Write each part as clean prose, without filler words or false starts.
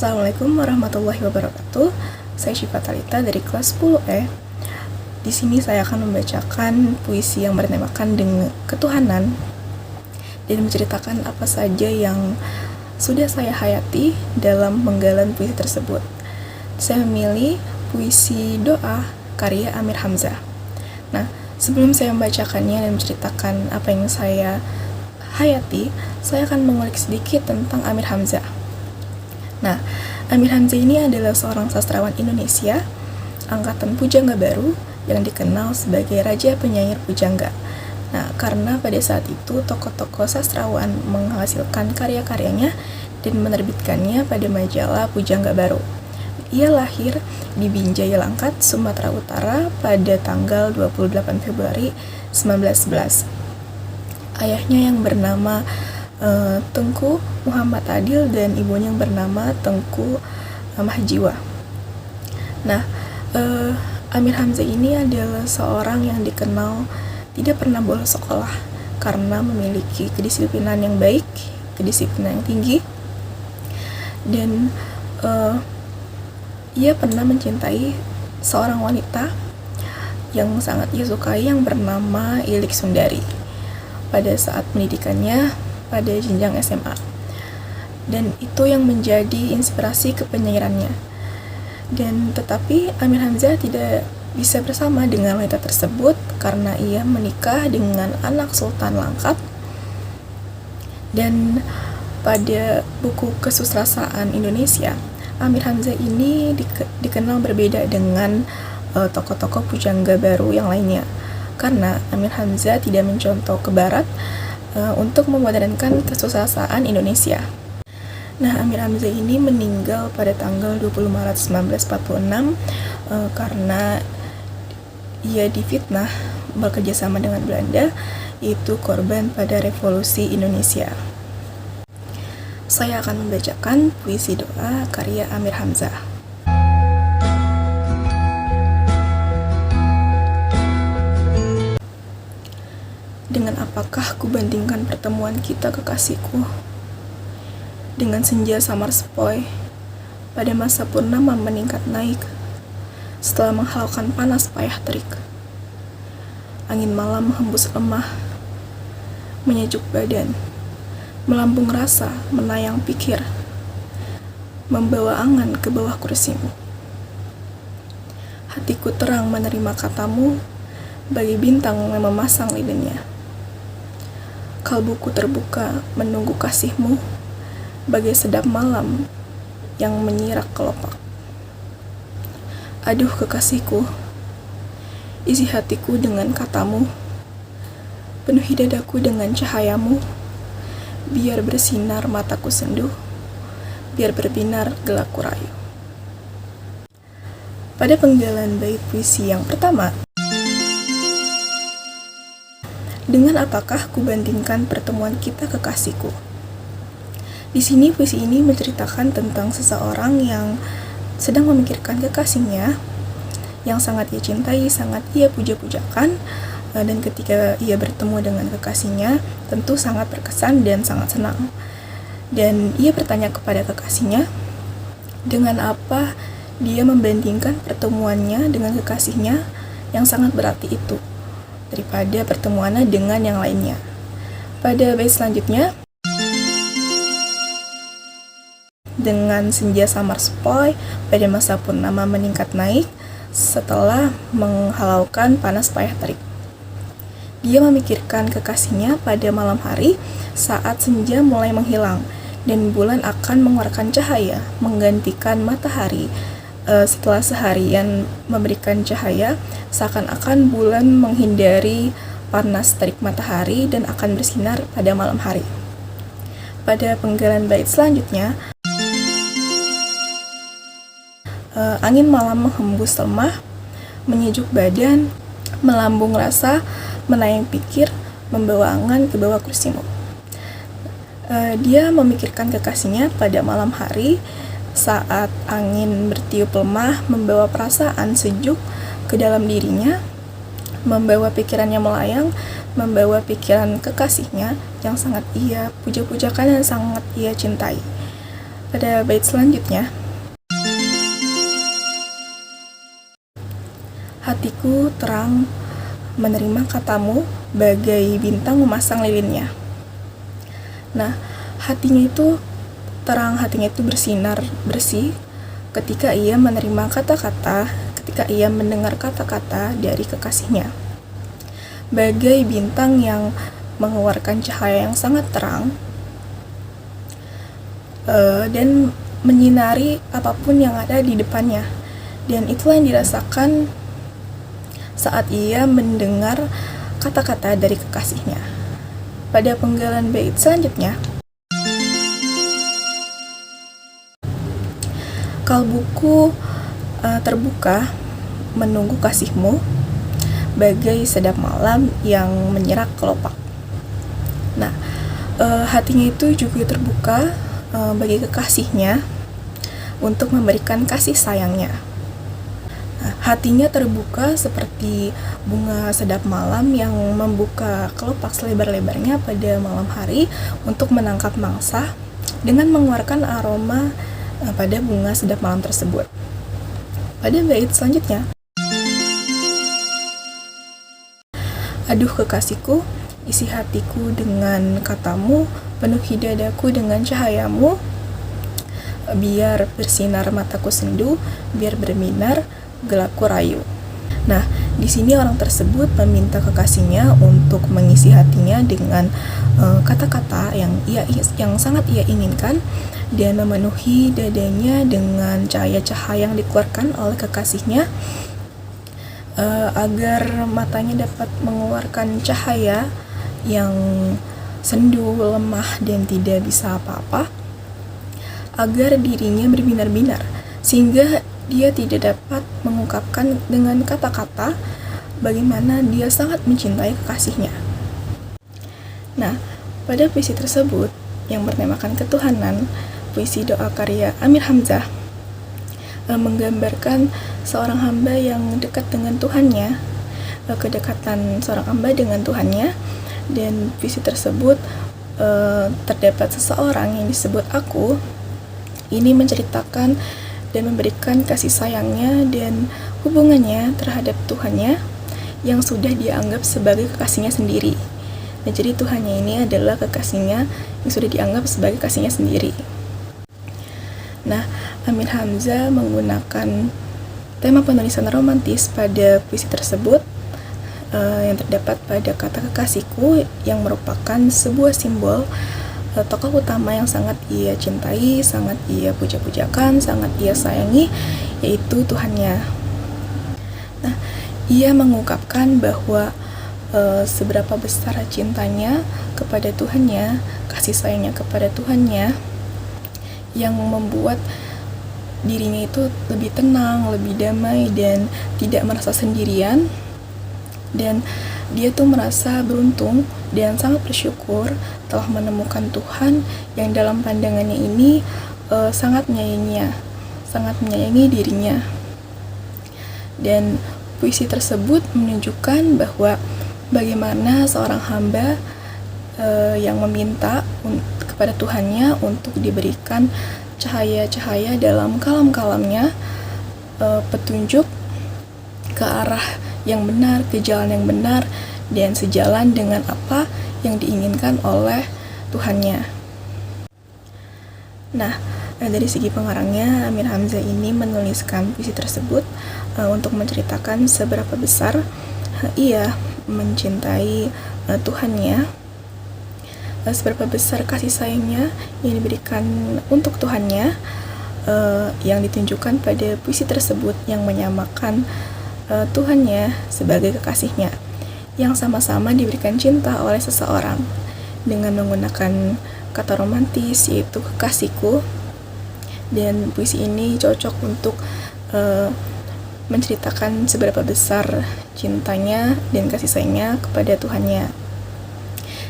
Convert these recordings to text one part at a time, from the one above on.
Assalamualaikum warahmatullahi wabarakatuh. Saya Syifa Talita dari kelas 10E. Di sini saya akan membacakan puisi yang bertemakan dengan ketuhanan dan menceritakan apa saja yang sudah saya hayati dalam penggalan puisi tersebut. Saya memilih puisi Doa karya Amir Hamzah. Nah, sebelum saya membacakannya dan menceritakan apa yang saya hayati, saya akan mengulik sedikit tentang Amir Hamzah. Nah, Amir Hamzah ini adalah seorang sastrawan Indonesia, angkatan Pujangga Baru, yang dikenal sebagai Raja Penyair Pujangga. Nah, karena pada saat itu tokoh-tokoh sastrawan menghasilkan karya-karyanya dan menerbitkannya pada majalah Pujangga Baru. Ia lahir di Binjai Langkat, Sumatera Utara pada tanggal 28 Februari 1911. Ayahnya yang bernama Tengku Muhammad Adil dan ibunya yang bernama Tengku Mahjiwa. Nah, Amir Hamzah ini adalah seorang yang dikenal tidak pernah bolos sekolah karena memiliki kedisiplinan yang baik, kedisiplinan yang tinggi, dan ia pernah mencintai seorang wanita yang sangat ia sukai yang bernama Ilik Sundari pada saat pendidikannya pada jenjang SMA, dan itu yang menjadi inspirasi ke penyairannya. Dan tetapi Amir Hamzah tidak bisa bersama dengan wanita tersebut karena ia menikah dengan anak Sultan Langkat. Dan pada buku Kesusastraan Indonesia, Amir Hamzah ini dikenal berbeda dengan tokoh-tokoh Pujangga Baru yang lainnya, karena Amir Hamzah tidak mencontoh ke barat untuk memodernkan kesusastraan Indonesia. Nah, Amir Hamzah ini meninggal pada tanggal 20 Maret 1946 karena ia difitnah bekerjasama dengan Belanda, yaitu korban pada Revolusi Indonesia. Saya akan membacakan puisi Doa karya Amir Hamzah. Dengan apakah kubandingkan pertemuan kita kekasihku? Dengan senja samar sepoi, pada masa purnama meningkat naik, setelah menghalaukan panas payah terik. Angin malam menghembus lemah, menyejuk badan, melambung rasa, menayang pikir, membawa angan ke bawah kursimu. Hatiku terang menerima katamu, bagi bintang yang memasang lilinnya. Kalbuku terbuka menunggu kasihmu, bagai sedap malam yang menyirak kelopak. Aduh kekasihku, isi hatiku dengan katamu, penuhi dadaku dengan cahayamu, biar bersinar mataku senduh, biar berbinar gelakku rayu. Pada penggalan bait puisi yang pertama, dengan apakah kubandingkan pertemuan kita kekasihku? Di sini puisi ini menceritakan tentang seseorang yang sedang memikirkan kekasihnya yang sangat ia cintai, sangat ia puja-pujakan, dan ketika ia bertemu dengan kekasihnya tentu sangat berkesan dan sangat senang. Dan ia bertanya kepada kekasihnya dengan apa dia membandingkan pertemuannya dengan kekasihnya yang sangat berarti itu daripada pertemuannya dengan yang lainnya. Pada bait selanjutnya, dengan senja samar sepoi, pada masa purnama meningkat naik, setelah menghalaukan panas payah terik. Dia memikirkan kekasihnya pada malam hari saat senja mulai menghilang dan bulan akan mengeluarkan cahaya menggantikan matahari. Setelah seharian memberikan cahaya, seakan-akan bulan menghindari panas terik matahari dan akan bersinar pada malam hari. Pada penggalan bait selanjutnya, angin malam menghembus lemah, menyejuk badan, melambung rasa, menayang pikir, membawa angan ke bawah kursimu. Dia memikirkan kekasihnya pada malam hari saat angin bertiup lemah, membawa perasaan sejuk ke dalam dirinya, membawa pikirannya melayang, membawa pikiran kekasihnya yang sangat ia puja-pujakan dan sangat ia cintai. Pada bait selanjutnya, hatiku terang menerima katamu bagai bintang memasang lilinnya. Nah, hatinya itu terang, hatinya itu bersinar, bersih ketika ia menerima kata-kata, ketika ia mendengar kata-kata dari kekasihnya. Bagai bintang yang mengeluarkan cahaya yang sangat terang dan menyinari apapun yang ada di depannya. Dan itulah yang dirasakan saat ia mendengar kata-kata dari kekasihnya. Pada penggalan bait selanjutnya, kalbuku terbuka menunggu kasihmu bagai sedap malam yang menyerak kelopak. Nah, hatinya itu juga terbuka bagi kekasihnya untuk memberikan kasih sayangnya. Nah, hatinya terbuka seperti bunga sedap malam yang membuka kelopak selebar-lebarnya pada malam hari untuk menangkap mangsa dengan mengeluarkan aroma pada bunga sedap malam tersebut. Pada bait selanjutnya, aduh kekasihku, isi hatiku dengan katamu, penuhi dadaku dengan cahayamu, biar bersinar mataku sendu, biar berminar gelapku rayu. Nah, di sini orang tersebut meminta kekasihnya untuk mengisi hatinya dengan kata-kata yang sangat ia inginkan dan memenuhi dadanya dengan cahaya-cahaya yang dikeluarkan oleh kekasihnya agar matanya dapat mengeluarkan cahaya yang sendu, lemah, dan tidak bisa apa-apa, agar dirinya berbinar-binar sehingga dia tidak dapat mengungkapkan dengan kata-kata bagaimana dia sangat mencintai kekasihnya. Nah, pada puisi tersebut yang bertemakan ketuhanan, puisi doa karya Amir Hamzah menggambarkan seorang hamba yang dekat dengan Tuhannya, kedekatan seorang hamba dengan Tuhannya, dan puisi tersebut terdapat seseorang yang disebut aku. Ini menceritakan dan memberikan kasih sayangnya dan hubungannya terhadap Tuhannya yang sudah dianggap sebagai kekasihnya sendiri. Nah, jadi Tuhannya ini adalah kekasihnya yang sudah dianggap sebagai kekasihnya sendiri. Nah, Amir Hamzah menggunakan tema penulisan romantis pada puisi tersebut yang terdapat pada kata kekasihku yang merupakan sebuah simbol tokoh utama yang sangat ia cintai, sangat ia puja-pujakan, sangat ia sayangi, yaitu Tuhannya. Nah, ia mengungkapkan bahwa seberapa besar cintanya kepada Tuhannya, kasih sayangnya kepada Tuhannya, yang membuat dirinya itu lebih tenang, lebih damai, dan tidak merasa sendirian. Dan dia tuh merasa beruntung dan sangat bersyukur telah menemukan Tuhan yang dalam pandangannya ini sangat menyayangi dirinya. Dan puisi tersebut menunjukkan bahwa bagaimana seorang hamba yang meminta kepada Tuhannya untuk diberikan cahaya-cahaya dalam kalam-kalamnya, petunjuk ke arah yang benar, ke jalan yang benar, dan sejalan dengan apa yang diinginkan oleh Tuhannya. Nah, dari segi pengarangnya, Amir Hamzah ini menuliskan puisi tersebut untuk menceritakan seberapa besar ia mencintai Tuhannya, seberapa besar kasih sayangnya yang diberikan untuk Tuhannya, yang ditunjukkan pada puisi tersebut yang menyamakan Tuhannya sebagai kekasihnya yang sama-sama diberikan cinta oleh seseorang dengan menggunakan kata romantis yaitu kekasihku. Dan puisi ini cocok untuk menceritakan seberapa besar cintanya dan kasih sayangnya kepada Tuhannya.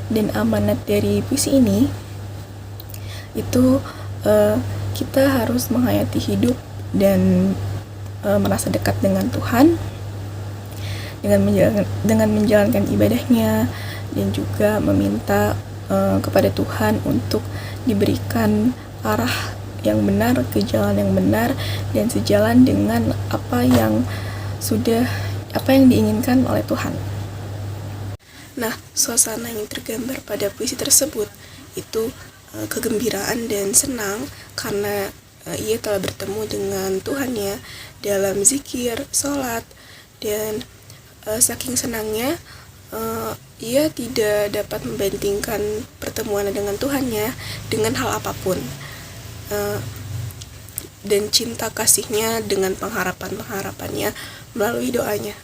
Dan amanat dari puisi ini itu kita harus menghayati hidup dan merasa dekat dengan Tuhan dengan menjalankan ibadahnya, dan juga meminta kepada Tuhan untuk diberikan arah yang benar, ke jalan yang benar, dan sejalan dengan apa yang sudah apa yang diinginkan oleh Tuhan. Nah, suasana yang tergambar pada puisi tersebut itu kegembiraan dan senang karena ia telah bertemu dengan Tuhannya dalam zikir, sholat, dan saking senangnya ia tidak dapat membandingkan pertemuannya dengan Tuhannya dengan hal apapun, dan cinta kasihnya dengan pengharapan-pengharapannya melalui doanya.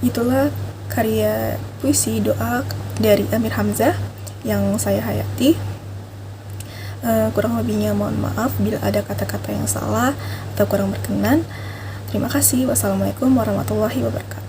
Itulah karya puisi doa dari Amir Hamzah yang saya hayati. Kurang lebihnya mohon maaf bila ada kata-kata yang salah atau kurang berkenan. Terima kasih. Wassalamualaikum warahmatullahi wabarakatuh.